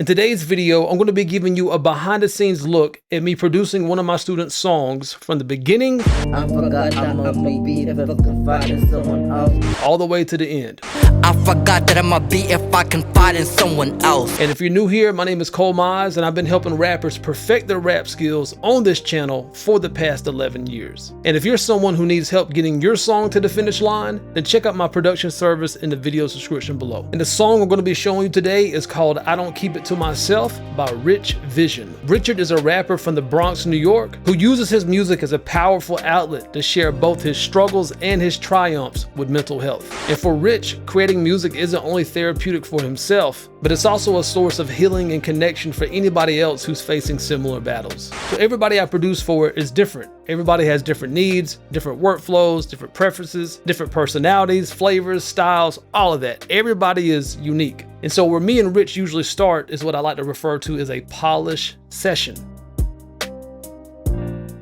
In today's video, I'm going to be giving you a behind the scenes look at me producing one of my students' songs from the beginning I forgot I'm a beat if I can find someone else. all the way to the end. I forgot that I'm a beat if I can find in someone else. And if you're new here, my name is Cole Mize, and I've been helping rappers perfect their rap skills on this channel for the past 11 years. And if you're someone who needs help getting your song to the finish line, then check out my production service in the video description below. And the song I'm going to be showing you today is called I Don't Keep It to Myself by Rich Vysion. Richard is a rapper from the Bronx, New York, who uses his music as a powerful outlet to share both his struggles and his triumphs with mental health. And for Rich, creating music isn't only therapeutic for himself, but it's also a source of healing and connection for anybody else who's facing similar battles. So everybody I produce for is different. Everybody has different needs, different workflows, different preferences, different personalities, flavors, styles, all of that. Everybody is unique. And so where me and Rich usually start is what I like to refer to as a polish session.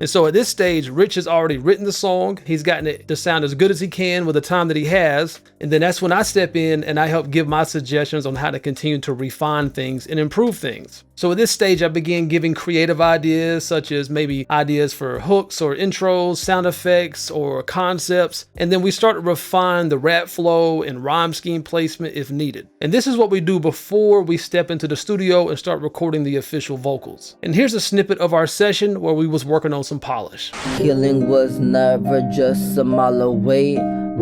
And so at this stage, Rich has already written the song. He's gotten it to sound as good as he can with the time that he has. And then that's when I step in and I help give my suggestions on how to continue to refine things and improve things. So at this stage, I begin giving creative ideas, such as maybe ideas for hooks or intros, sound effects, or concepts. And then we start to refine the rap flow and rhyme scheme placement if needed. And this is what we do before we step into the studio and start recording the official vocals. And here's a snippet of our session where we was working on some polish. Healing was never just a mile away.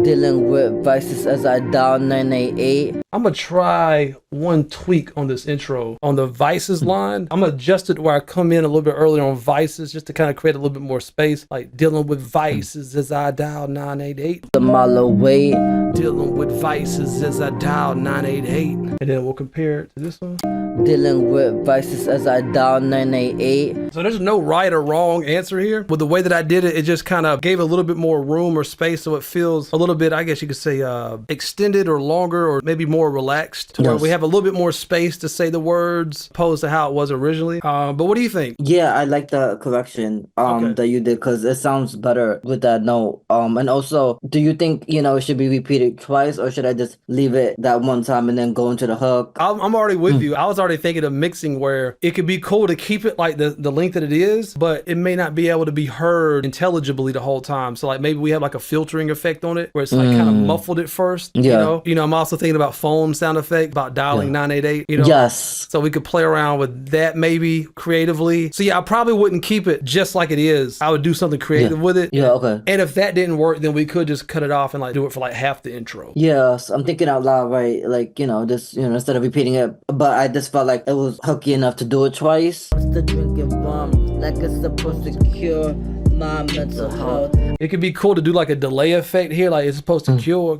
Dealing with vices as I dial 988. I'm gonna try one tweak on this intro. On the vices line, I'm gonna adjust it where I come in a little bit earlier on vices just to kind of create a little bit more space. Like dealing with vices as I dial 988. A mile away. Dealing with vices as I dial 988. And then we'll compare it to this one. Dealing with vices as I dial 988. So there's no right or wrong answer here. With the way that I did it, it just kind of gave a little bit more room or space so it feels a little bit, I guess you could say, extended or longer or maybe more relaxed. To where we have a little bit more space to say the words opposed to how it was originally. But what do you think? Yeah, I like the correction that you did because it sounds better with that note. And also, do you think, it should be repeated twice or should I just leave it that one time and then go into the hook? I'm already with you. I was already thinking of mixing where it could be cool to keep it like the length that it is, but it may not be able to be heard intelligibly the whole time. So like maybe we have like a filtering effect on it where it's like kind of muffled at first. Yeah. I'm also thinking about phone sound effect, about dialing 988, Yes. So we could play around with that maybe creatively. So yeah, I probably wouldn't keep it just like it is. I would do something creative with it. Yeah, okay. And if that didn't work, then we could just cut it off and like do it for like half the intro. Yes, I'm thinking out loud, right? Like, just, instead of repeating it, but I just felt like it was hooky enough to do it twice. The drinking rum, like it's supposed to cure my mental health. It could be cool to do like a delay effect here, like it's supposed to cure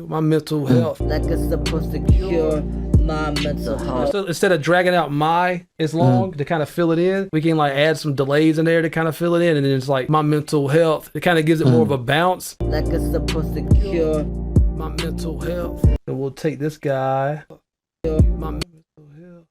my mental health. Like it's supposed to cure my mental health. So instead of dragging out my as long to kind of fill it in, we can like add some delays in there to kind of fill it in, and then it's like my mental health. It kind of gives it more of a bounce. Like it's supposed to cure my mental health. And we'll take this guy. My mental health.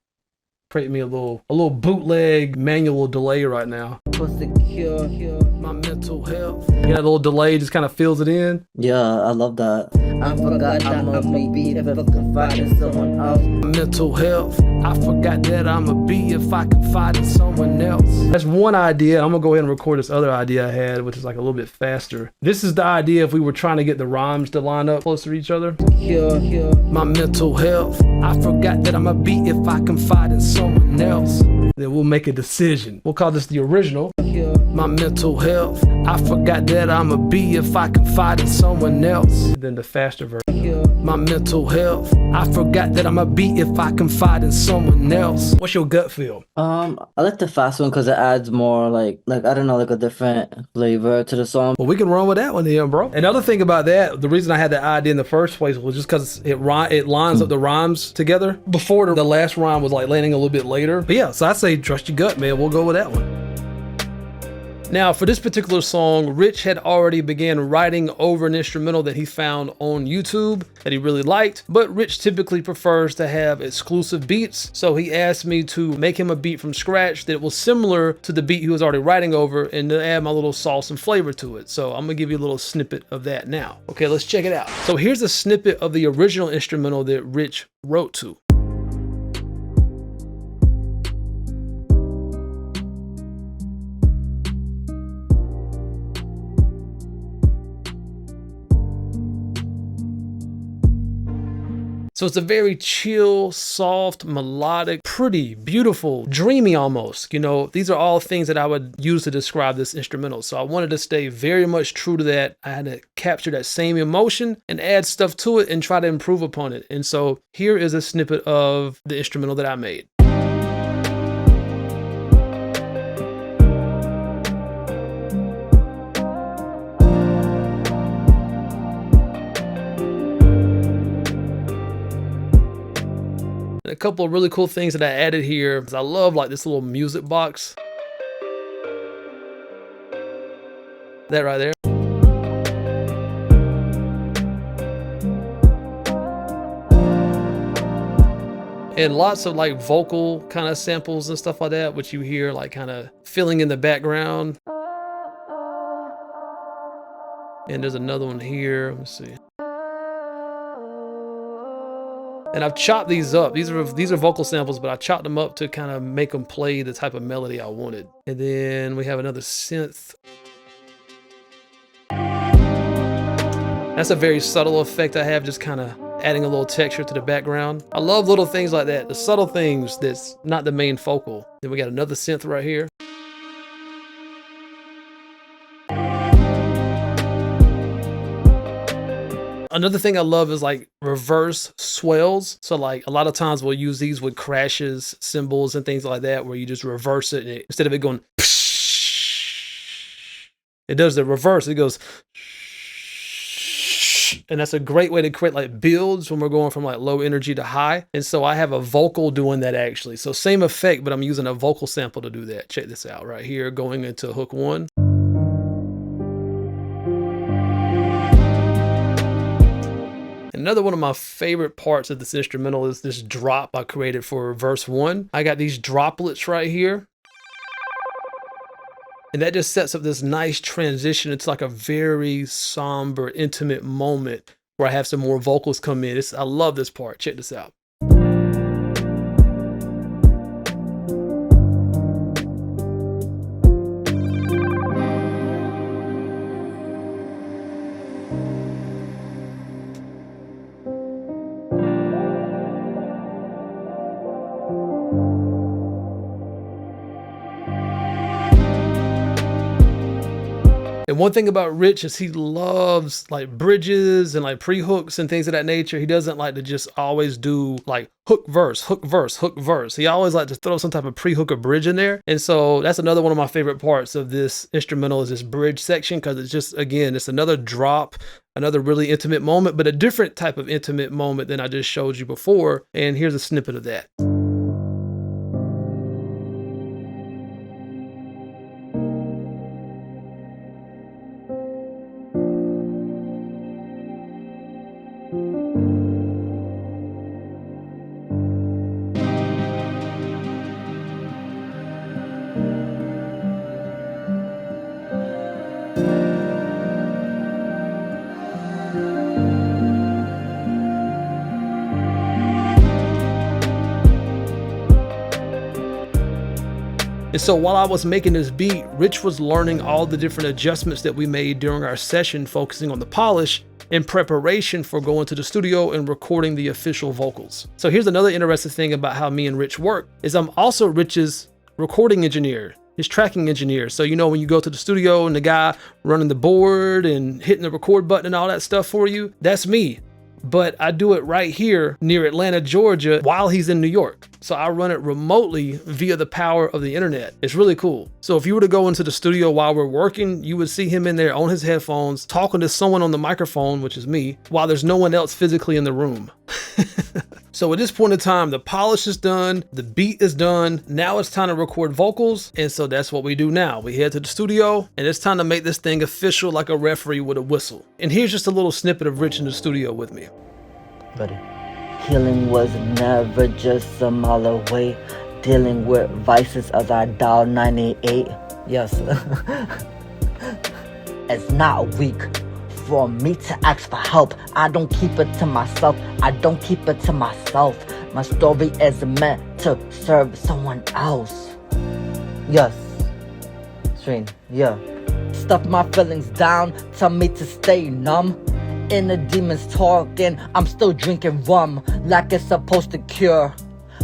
Create me a little bootleg manual delay right now. Supposed to cure my mental health. Yeah, that little delay just kind of fills it in. Yeah, I love that. I forgot I'm a beat if I can find someone else. Mental health. I forgot that I'm a beat if I can find in someone else. That's one idea. I'm gonna go ahead and record this other idea I had, which is like a little bit faster. This is the idea if we were trying to get the rhymes to line up closer to each other. Cure my mental health. I forgot that I'm a beat if I can find in someone else. Then we'll make a decision. We'll call this the original. My mental health. I forgot that I'm a beat if I can find in someone else. And then the faster version. My mental health. I forgot that I'm a beat if I can find in someone else. What's your gut feel? I like the fast one because it adds more like I don't know, like a different flavor to the song. Well, we can run with that one then, bro. Another thing about that, the reason I had that idea in the first place was just because it lines up the rhymes together. Before the last rhyme was like landing a little bit later. But yeah, so I say trust your gut, man. We'll go with that one. Now, for this particular song, Rich had already began writing over an instrumental that he found on YouTube that he really liked, but Rich typically prefers to have exclusive beats, so he asked me to make him a beat from scratch that was similar to the beat he was already writing over and to add my little sauce and flavor to it. So I'm gonna give you a little snippet of that now. Okay, let's check it out. So here's a snippet of the original instrumental that Rich wrote to. So it's a very chill, soft, melodic, pretty, beautiful, dreamy almost. You know, these are all things that I would use to describe this instrumental. So I wanted to stay very much true to that. I had to capture that same emotion and add stuff to it and try to improve upon it. And so here is a snippet of the instrumental that I made. And a couple of really cool things that I added here is I love like this little music box. That right there. And lots of like vocal kind of samples and stuff like that, which you hear like kind of filling in the background. And there's another one here. Let me see. And I've chopped these up. These are vocal samples, but I chopped them up to kind of make them play the type of melody I wanted. And then we have another synth. That's a very subtle effect I have, just kind of adding a little texture to the background. I love little things like that, the subtle things that's not the main focal. Then we got another synth right here. Another thing I love is like reverse swells. So like a lot of times we'll use these with crashes, cymbals, and things like that, where you just reverse it, and instead of it going, it does the reverse. It goes, and that's a great way to create like builds when we're going from like low energy to high. And so I have a vocal doing that actually. So same effect, but I'm using a vocal sample to do that. Check this out right here, going into hook 1. Another one of my favorite parts of this instrumental is this drop I created for verse 1. I got these droplets right here. And that just sets up this nice transition. It's like a very somber, intimate moment where I have some more vocals come in. I love this part. Check this out. And one thing about Rich is he loves like bridges and like pre-hooks and things of that nature. He doesn't like to just always do like hook, verse, hook, verse, hook, verse. He always like to throw some type of pre-hook or bridge in there. And so that's another one of my favorite parts of this instrumental is this bridge section, because it's just, again, it's another drop, another really intimate moment, but a different type of intimate moment than I just showed you before. And here's a snippet of that. And so while I was making this beat, Rich was learning all the different adjustments that we made during our session, focusing on the polish in preparation for going to the studio and recording the official vocals. So here's another interesting thing about how me and Rich work is I'm also Rich's recording engineer, his tracking engineer. So, you know, when you go to the studio and the guy running the board and hitting the record button and all that stuff for you, that's me. But I do it right here near Atlanta, Georgia, while he's in New York. So I run it remotely via the power of the internet. It's really cool. So if you were to go into the studio while we're working, you would see him in there on his headphones, talking to someone on the microphone, which is me, while there's no one else physically in the room. So at this point in time, the polish is done, the beat is done. Now it's time to record vocals. And so that's what we do now. We head to the studio and it's time to make this thing official like a referee with a whistle. And here's just a little snippet of Rich in the studio with me. Buddy. Healing was never just a mile away. Dealing with vices as I dial 98. Yes. It's not weak for me to ask for help. I don't keep it to myself. I don't keep it to myself. My story is meant to serve someone else. Yes. Strain. Yeah. Stuff my feelings down. Tell me to stay numb. Inner demons talking, I'm still drinking rum like it's supposed to cure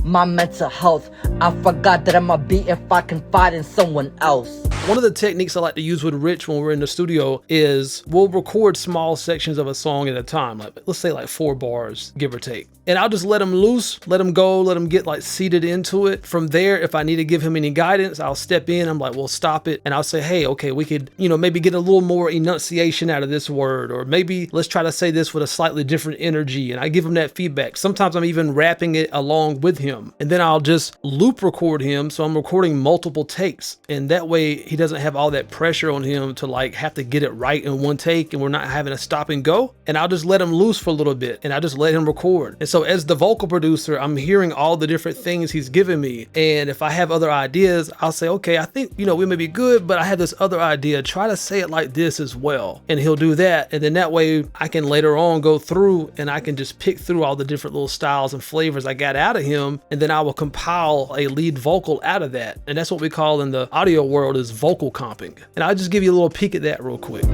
my mental health. I forgot that I'ma be if I confide in someone else. One of the techniques I like to use with Rich when we're in the studio is we'll record small sections of a song at a time. Like, let's say like 4 bars, give or take. And I'll just let him loose, let him go, let him get like seated into it. From there, if I need to give him any guidance, I'll step in. I'm like, well, stop it. And I'll say, hey, okay, we could, maybe get a little more enunciation out of this word, or maybe let's try to say this with a slightly different energy. And I give him that feedback. Sometimes I'm even rapping it along with him. And then I'll just loop record him. So I'm recording multiple takes. And that way he doesn't have all that pressure on him to like have to get it right in one take, and we're not having to stop and go. And I'll just let him loose for a little bit, and I just let him record. And so as the vocal producer, I'm hearing all the different things he's giving me. And if I have other ideas, I'll say, okay, I think, we may be good, but I have this other idea. Try to say it like this as well. And he'll do that. And then that way I can later on go through and I can just pick through all the different little styles and flavors I got out of him. And then I will compile a lead vocal out of that. And that's what we call in the audio world is vocal comping. And I'll just give you a little peek at that real quick.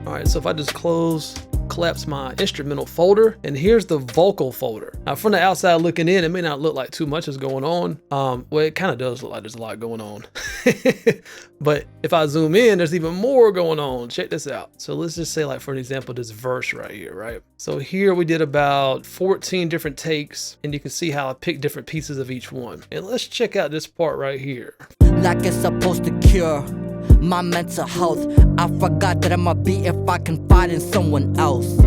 All right, so if I just collapse my instrumental folder, and here's the vocal folder. Now from the outside looking in, it may not look like too much is going on. Well, it kind of does look like there's a lot going on. But if I zoom in, there's even more going on. Check this out. So let's just say, like, for an example, this verse right here, right? So here we did about 14 different takes, and you can see how I picked different pieces of each one. And let's check out this part right here. Like it's supposed to cure my mental health. I forgot that I'ma be if I confide in someone else.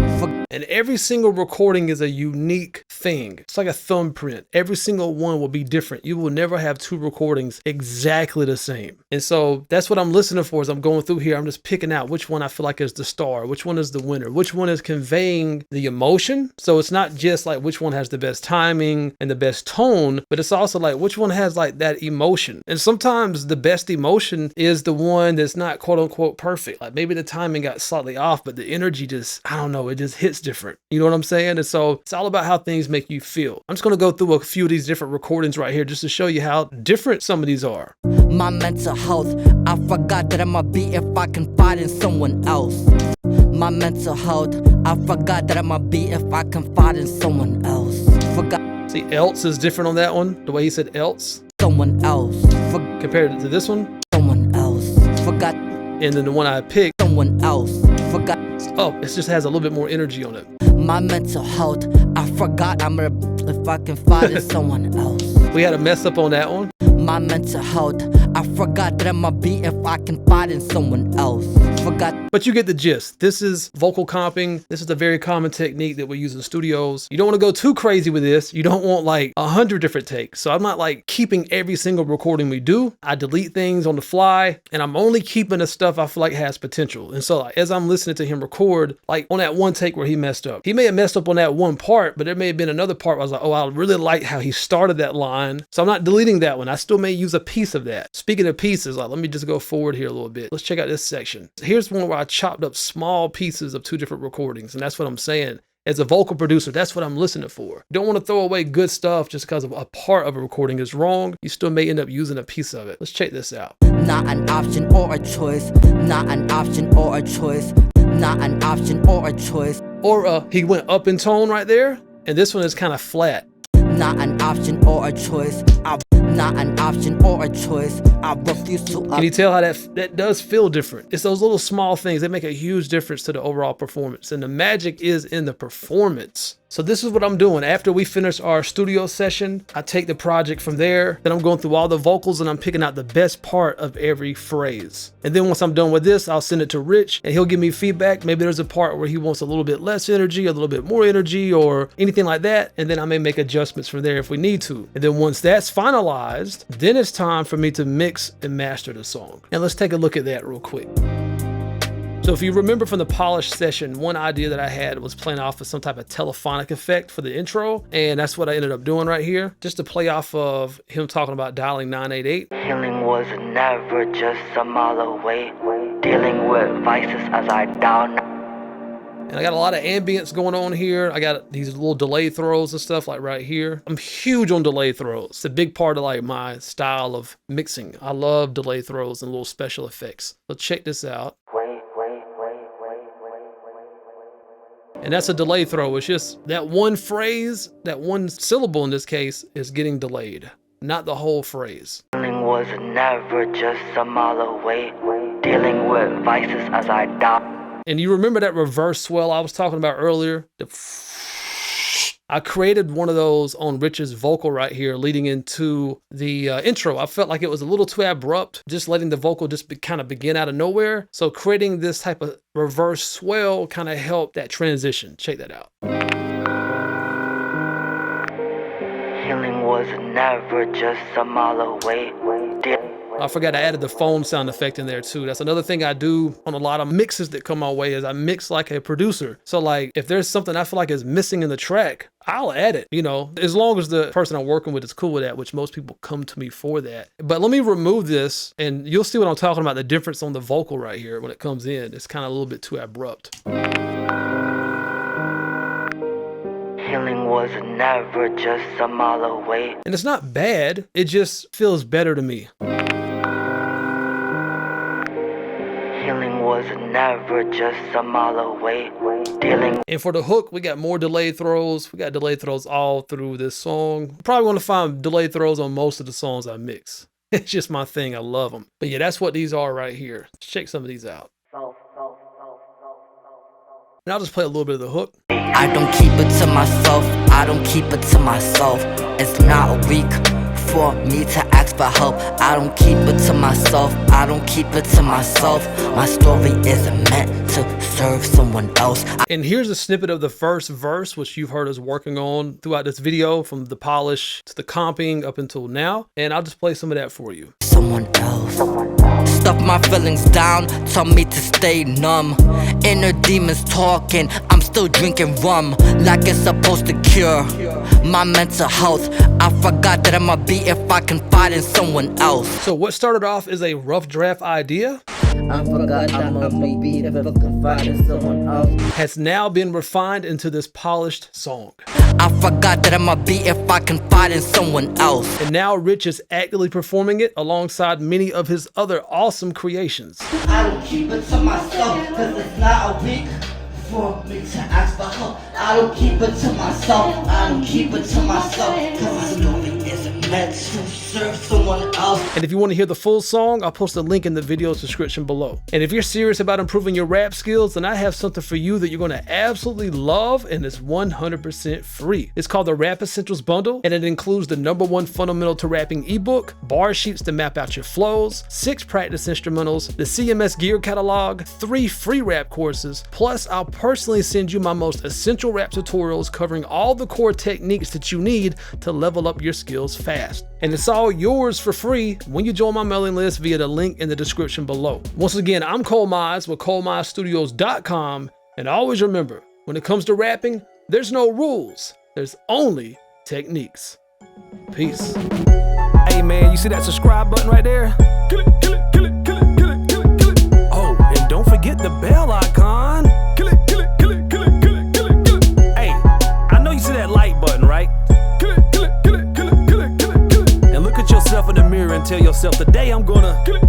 And every single recording is a unique thing. It's like a thumbprint. Every single one will be different. You will never have 2 recordings exactly the same. And so that's what I'm listening for as I'm going through here. I'm just picking out which one I feel like is the star, which one is the winner, which one is conveying the emotion. So it's not just like which one has the best timing and the best tone, but it's also like which one has like that emotion. And sometimes the best emotion is the one that's not quote unquote perfect. Like maybe the timing got slightly off, but the energy just, I don't know, it just hits different. You know what I'm saying? And so it's all about how things make you feel. I'm just going to go through a few of these different recordings right here just to show you how different some of these are. My mental health, I forgot that I'ma be if I confide in someone else. My mental health, I forgot that I'ma be if I confide in someone else. Forgot. See, else is different on that one. The way he said else. Someone else. Compared to this one. Someone else. Forgot. And then the one I picked. Someone else. Forgot. Oh, it just has a little bit more energy on it. My mental health, I forgot if I confide in someone else. We had a mess up on that one. My mental health, I forgot that I'ma be if I confide in someone else. Forgot. But you get the gist. This is vocal comping. This is a very common technique that we use in studios. You don't want to go too crazy with this. You don't want like 100 different takes. So I'm not like keeping every single recording we do. I delete things on the fly, and I'm only keeping the stuff I feel like has potential. And so like, as I'm listening to him record, like on that one take where he messed up, he may have messed up on that one part, but there may have been another part where I was like, oh, I really like how he started that line. So I'm not deleting that one. I still may use a piece of that. Speaking of pieces, like, let me just go forward here a little bit. Let's check out this section. Here's one where I chopped up small pieces of 2 different recordings. And that's what I'm saying. As a vocal producer, that's what I'm listening for. You don't want to throw away good stuff just because of a part of a recording is wrong. You still may end up using a piece of it. Let's check this out. Not an option or a choice. Not an option or a choice. Not an option or a choice. Or he went up in tone right there. And this one is kind of flat. Not an option or a choice. Not an option or a choice. I refuse to. Can you tell how that does feel different? It's those little small things that make a huge difference to the overall performance. And the magic is in the performance. So this is what I'm doing. After we finish our studio session, I take the project from there. Then I'm going through all the vocals and I'm picking out the best part of every phrase. And then once I'm done with this, I'll send it to Rich and he'll give me feedback. Maybe there's a part where he wants a little bit less energy, a little bit more energy, or anything like that. And then I may make adjustments from there if we need to. And then once that's finalized, then it's time for me to mix and master the song. And let's take a look at that real quick. So if you remember from the polish session, one idea that I had was playing off of some type of telephonic effect for the intro. And that's what I ended up doing right here, just to play off of him talking about dialing 988. Healing was never just a mile away. Dealing with vices as I down. And I got a lot of ambience going on here. I got these little delay throws and stuff like right here. I'm huge on delay throws. It's a big part of like my style of mixing. I love delay throws and little special effects. So check this out. And that's a delay throw. It's just that one phrase, that one syllable in this case, is getting delayed, not the whole phrase. Healing was never just a mile away. Dealing with vices as I die. And you remember that reverse swell I was talking about earlier? I created one of those on Rich's vocal right here leading into the intro. I felt like it was a little too abrupt, just letting the vocal just kind of begin out of nowhere. So creating this type of reverse swell kind of helped that transition. Check that out. Healing was never just a mile away. I forgot I added the phone sound effect in there too. That's another thing I do on a lot of mixes that come my way is I mix like a producer. So like if there's something I feel like is missing in the track, I'll add it, you know, as long as the person I'm working with is cool with that, which most people come to me for that. But let me remove this and you'll see what I'm talking about, the difference on the vocal right here when it comes in. It's kind of a little bit too abrupt. Healing was never just a mile away. And it's not bad, it just feels better to me. Healing was never just a mile away. Dealing. And for the hook, we got more delayed throws. We got delayed throws all through this song. Probably want to find delayed throws on most of the songs I mix. It's just my thing. I love them. But yeah, that's what these are right here. Let's check some of these out. And I'll just play a little bit of the hook. I don't keep it to myself. I don't keep it to myself. It's not weak for me to ask for help. I don't keep it to myself. I don't keep it to myself. My story isn't meant to serve someone else. And here's a snippet of the first verse, which you've heard us working on throughout this video, from the polish to the comping up until now. And I'll just play some of that for you. Someone else. Stuff my feelings down, tell me to stay numb. Inner demons talking, I'm still drinking rum like it's supposed to cure my mental health. I forgot that I'ma be if I confide in someone else. So what started off as a rough draft idea I forgot I'ma be if I confide in someone else. has now been refined into this polished song. I forgot that I'ma be if I confide in someone else. And now Rich is actively performing it alongside many of his other awesome creations. I don't keep it to myself, cause it's not a week for me to ask for help. I don't keep it to myself, I don't keep it to myself, cause my story isn't meant to serve someone else. And if you want to hear the full song, I'll post a link in the video's description below. And if you're serious about improving your rap skills, then I have something for you that you're going to absolutely love, and it's 100% free. It's called the Rap Essentials Bundle, and it includes the #1 fundamental to rapping ebook, bar sheets to map out your flows, 6 practice instrumentals, the CMS gear catalog, 3 free rap courses, plus I'll personally send you my most essential rap tutorials covering all the core techniques that you need to level up your skills fast. And it's all yours for free when you join my mailing list via the link in the description below. Once again, I'm Cole Mize with ColeMizeStudios.com, and always remember, when it comes to rapping, there's no rules, there's only techniques. Peace. Hey man, you see that subscribe button right there? Kill it, kill it, kill it, kill it, kill it, kill it, kill it. Oh, and don't forget the bell icon. Kill it, kill it, kill it, kill it, kill it, kill it, kill it. Hey, I know you see that like button, right? Kill it, kill it, kill it, kill it, kill it, kill it, kill it. And look at yourself in the mirror and tell yourself, today I'm gonna kill it.